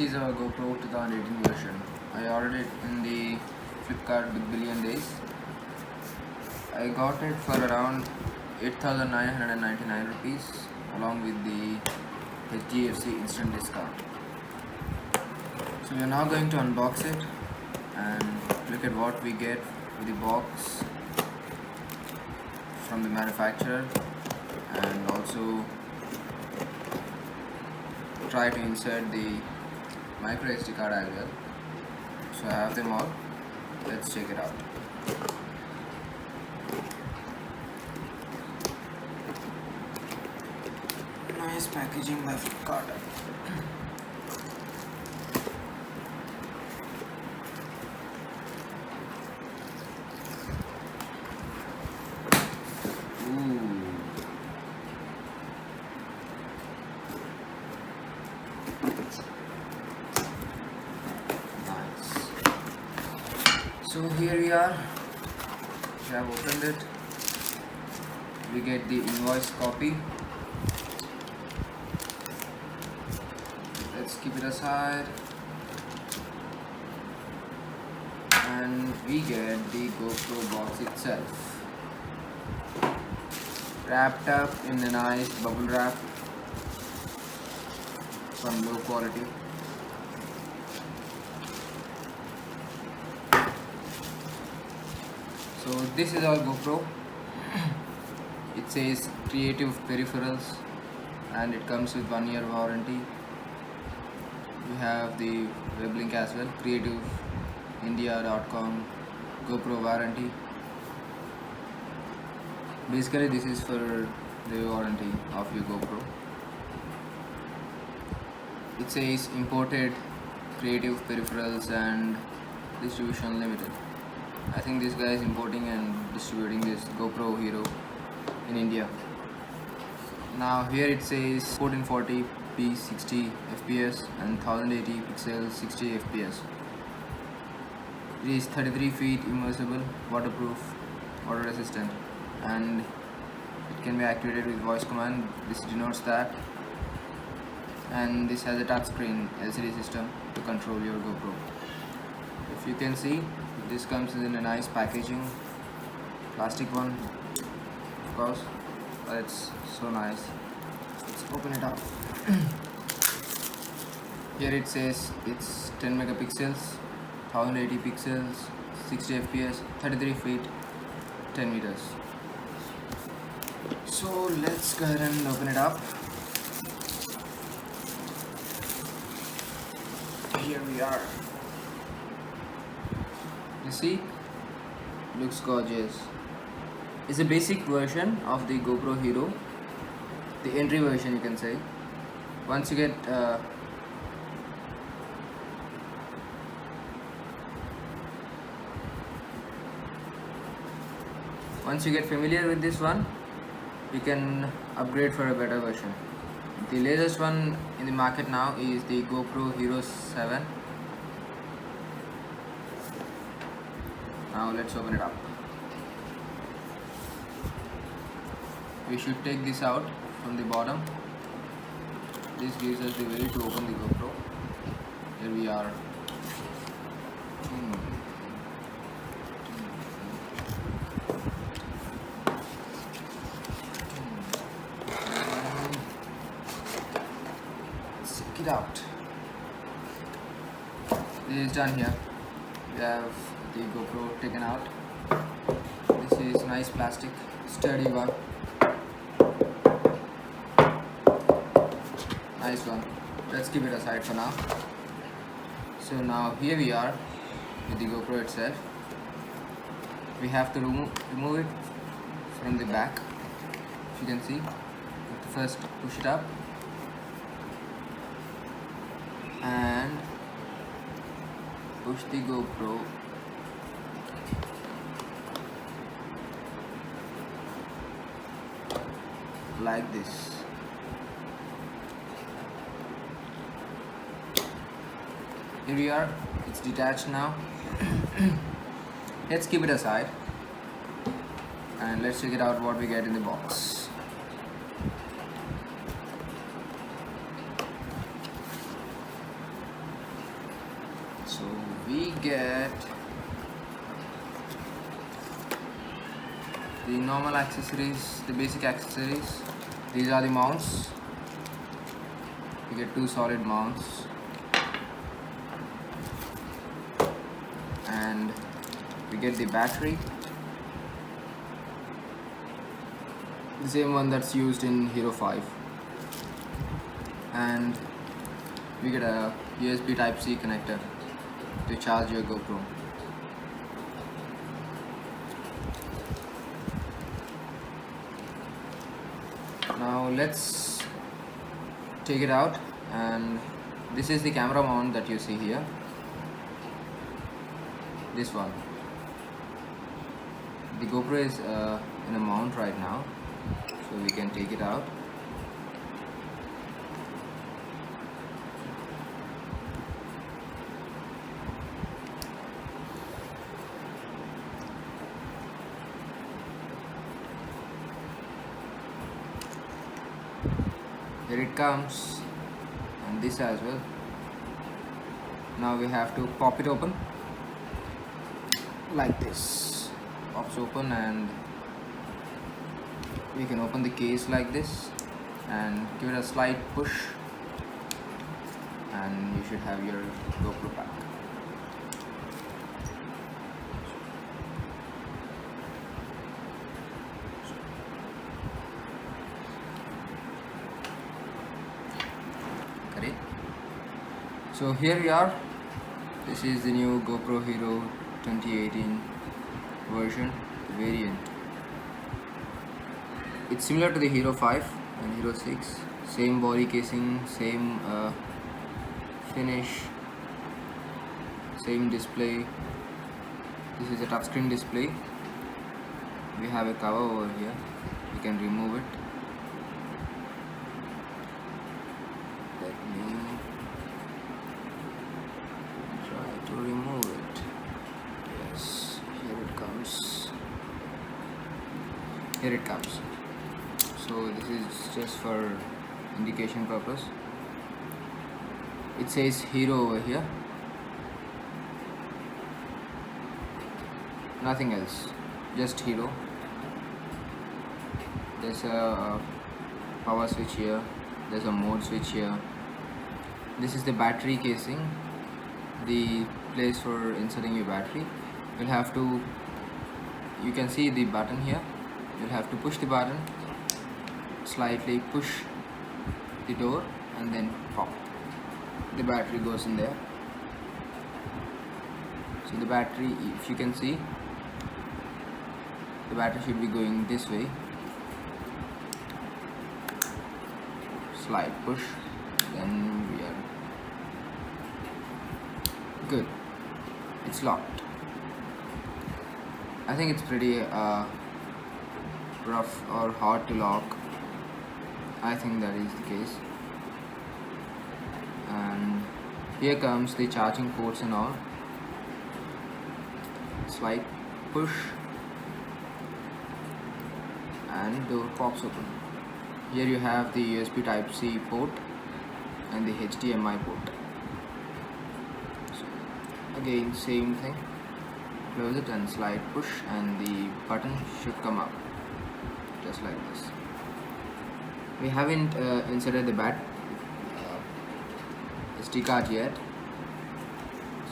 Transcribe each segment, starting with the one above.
is our GoPro 2018 version. I ordered it in the Flipkart Big Billion Days. I got it for around 8,999 rupees along with the HDFC instant discount. So we are now going to unbox it and look at what we get with the box from the manufacturer, and also try to insert the micro SD card as well. So I have them all. Let's check it out. Nice packaging by Flipkart. So here we are, we have opened it. We get the invoice copy. Let's keep it aside. And we get the GoPro box itself, wrapped up in a nice bubble wrap from low quality. So this is our GoPro. It says creative peripherals and it comes with 1 year warranty. We have the web link as well, creativeindia.com GoPro warranty. Basically this is for the warranty of your GoPro. It says imported creative peripherals and distribution limited. I think this guy is importing and distributing this GoPro Hero in India. Now here it says 1440p 60 fps and 1080 pixels 60 fps. It is 33 feet immersible, waterproof, water resistant, and it can be activated with voice command. This denotes that. And this has a touchscreen LCD system to control your GoPro. If you can see, this comes in a nice packaging, plastic one, of course, but it's so nice. Let's open it up. Here it says it's 10 megapixels, 1080 pixels, 60 fps, 33 feet, 10 meters. So let's go ahead and open it up. Here we are. You see, looks gorgeous. It's a basic version of the GoPro Hero, the entry version you can say. Once you get familiar with this one, you can upgrade for a better version. The latest one in the market now is the GoPro Hero 7. Now let's open it up. We should take this out from the bottom. This gives us the way to open the GoPro. Here we are. Let's check it out. This is done here. We have the GoPro taken out. This is nice plastic, sturdy one. Nice one. Let's keep it aside for now. So now here we are with the GoPro itself. We have to remove it from the back. If you can see, we have to first push it up and push the GoPro like this. Here we are, it's detached now. Let's keep it aside and let's check it out what we get in the box. get the normal accessories, the basic accessories. These are the mounts. You get two solid mounts, and we get the battery, the same one that's used in Hero 5, and we get a USB Type-C connector to charge your GoPro. Now let's take it out, and this is the camera mount that you see here. This one. The GoPro is in a mount right now, so we can take it out. Here it comes, and this as well. Now we have to pop it open like this. Pops open, and we can open the case like this and give it a slight push, and you should have your GoPro back. Correct. So here we are. This is the new GoPro Hero 2018 version, variant. It's similar to the Hero 5 and Hero 6. Same body casing, same finish, same display. This is a touchscreen display. We have a cover over here. We can remove it. Let me try to remove it. Yes, here it comes. Here it comes. So this is just for indication purpose. It says Hero over here. Nothing else, just Hero. There's a power switch here. There's a mode switch here. This is the battery casing, the place for inserting your battery. You'll have to, you can see the button here. You'll have to push the button, slightly push the door, and then pop. The battery goes in there. So the battery, if you can see, the battery should be going this way. Slight push, then we are good. It's locked. I think it's pretty rough or hard to lock. I think that is the case. And here comes the charging ports and all. Slight push, and door pops open. Here you have the USB Type-C port and the HDMI port. So again, same thing. Close it and slight push, and the button should come up just like this. We haven't inserted the SD card yet,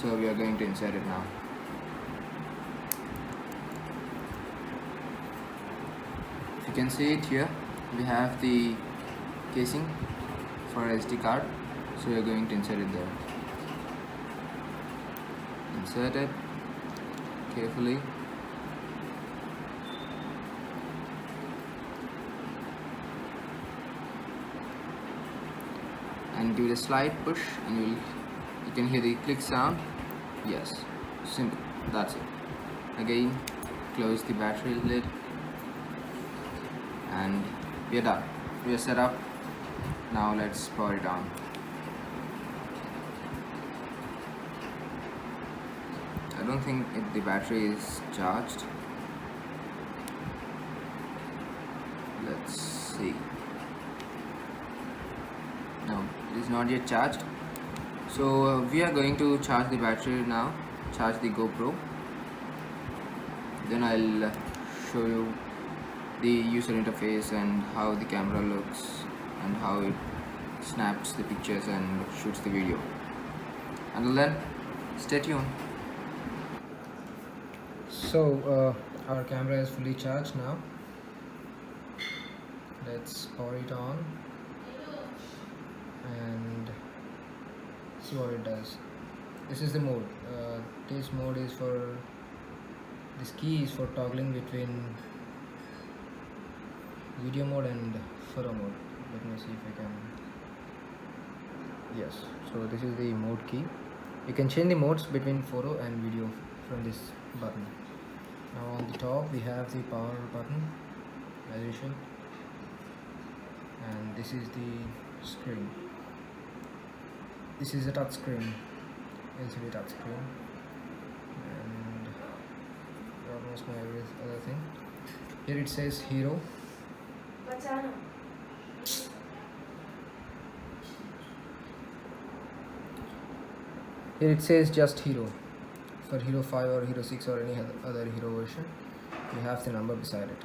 so we are going to insert it now. If you can see it here, we have the casing for SD card, so we are going to insert it there. Insert it carefully. And give it a slight push, and you can hear the click sound. Yes, simple, that's it. Again, close the battery lid, and we are done. We are set up. Now let's power it on. I don't think the battery is charged. Let's see. No, it is not yet charged. So we are going to charge the battery now. charge the GoPro. Then I'll show you the user interface and how the camera looks and how it snaps the pictures and shoots the video. Until then, stay tuned. So our camera is fully charged now. Let's power it on and see what it does. This is the mode. This mode is for, this key is for toggling between video mode and photo mode. Let me see if I can. Yes, so this is the mode key. You can change the modes between photo and video from this button. Now on the top we have the power button as usual, and this is the screen. This is a touch screen, LCD touch screen, and almost my every other thing. Here it says Hero. Here it says just Hero. For Hero 5 or Hero 6 or any other Hero version, you have the number beside it.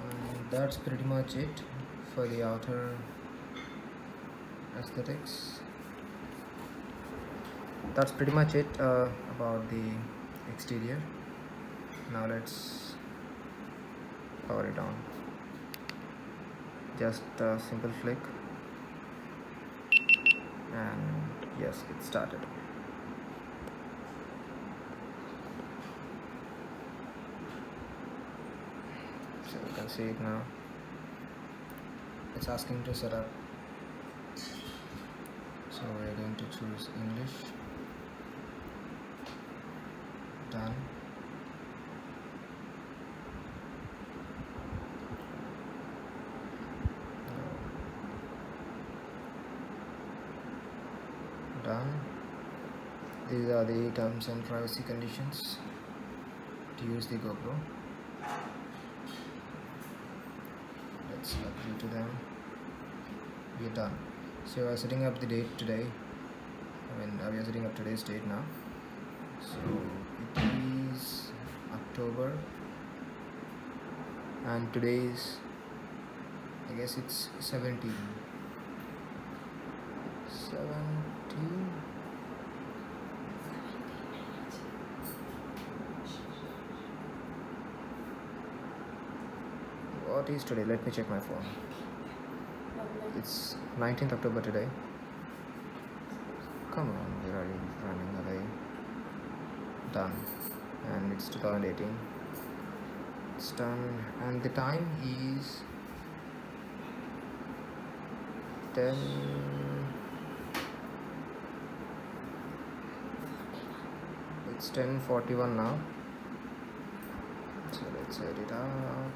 And that's pretty much it for the outer aesthetics. That's pretty much it about the exterior. Now let's power it on. Just a simple flick, and yes, it started. So you can see it now. It's asking to set up, so we're going to choose English. Done. Done. These are the terms and privacy conditions to use the GoPro. Let's agree to them. We are done. So we are setting up the date today. We are setting up today's date now. So it is October, and today is, I guess it's 17. What is today? Let me check my phone. It's 19th October today. Come on, where are you running away? Done. And it's 2018. It's done, and the time is 10. It's 10:41 now. So let's set it up.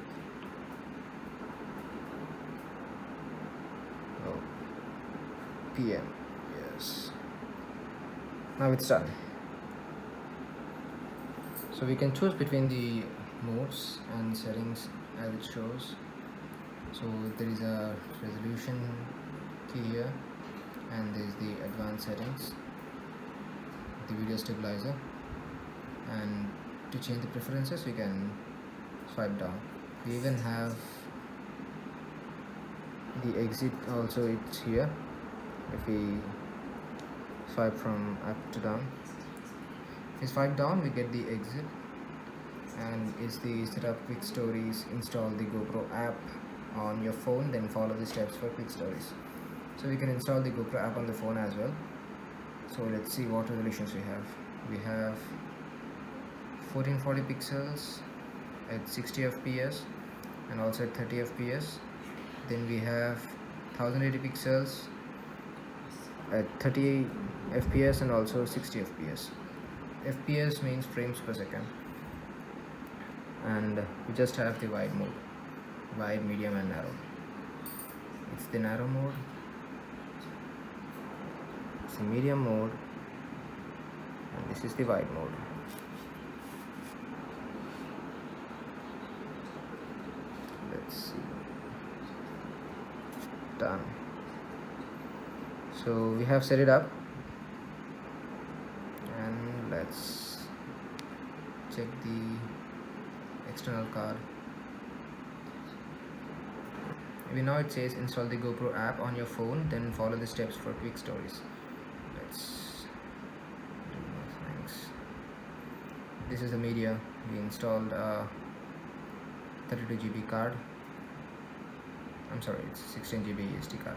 Oh, PM. Yes. Now it's done. So we can choose between the modes and settings as it shows. So there is a resolution key here, and there is the advanced settings, the video stabilizer, and to change the preferences we can swipe down. We even have the exit also, it's here. If we swipe from up to down, if we swipe down we get the exit, and it's the setup quick stories. Install the GoPro app on your phone, then follow the steps for quick stories. So we can install the GoPro app on the phone as well. So let's see what resolutions we have. We have 1440 pixels at 60 fps and also at 30 fps. Then we have 1080 pixels at 30 fps and also 60 fps. fps means frames per second. And we just have the wide mode, wide, medium and narrow. It's the narrow mode, it's the medium mode, and this is the wide mode. Let's see. Done. So we have set it up. let's check the external card. Now it says install the GoPro app on your phone, then follow the steps for quick stories. Let's do more things. This is the media. We installed a 32 GB card. I'm sorry, it's 16 GB SD card.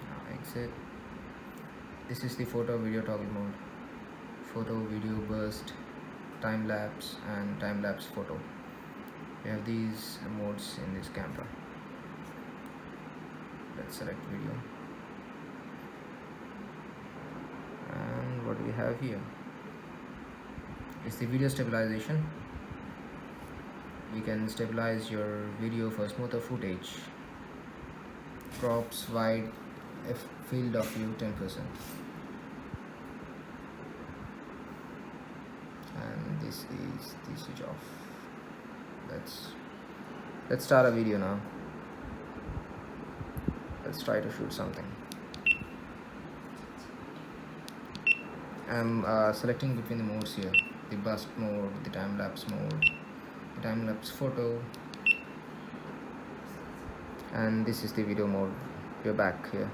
Now exit. This is the photo video toggle mode. Photo, video, burst, time lapse, and time lapse photo. We have these modes in this camera. Let's select video. And what we have here is the video stabilization. You can stabilize your video for smoother footage. Crops, wide, field of view 10%. And this is the switch off. Let's start a video now. Let's try to shoot something. I'm selecting between the modes here: the burst mode, the time lapse mode, the time lapse photo, and this is the video mode. We're back here.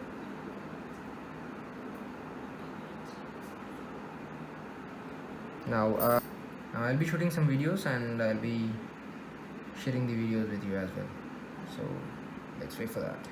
Now I'll be shooting some videos and I'll be sharing the videos with you as well. So let's wait for that.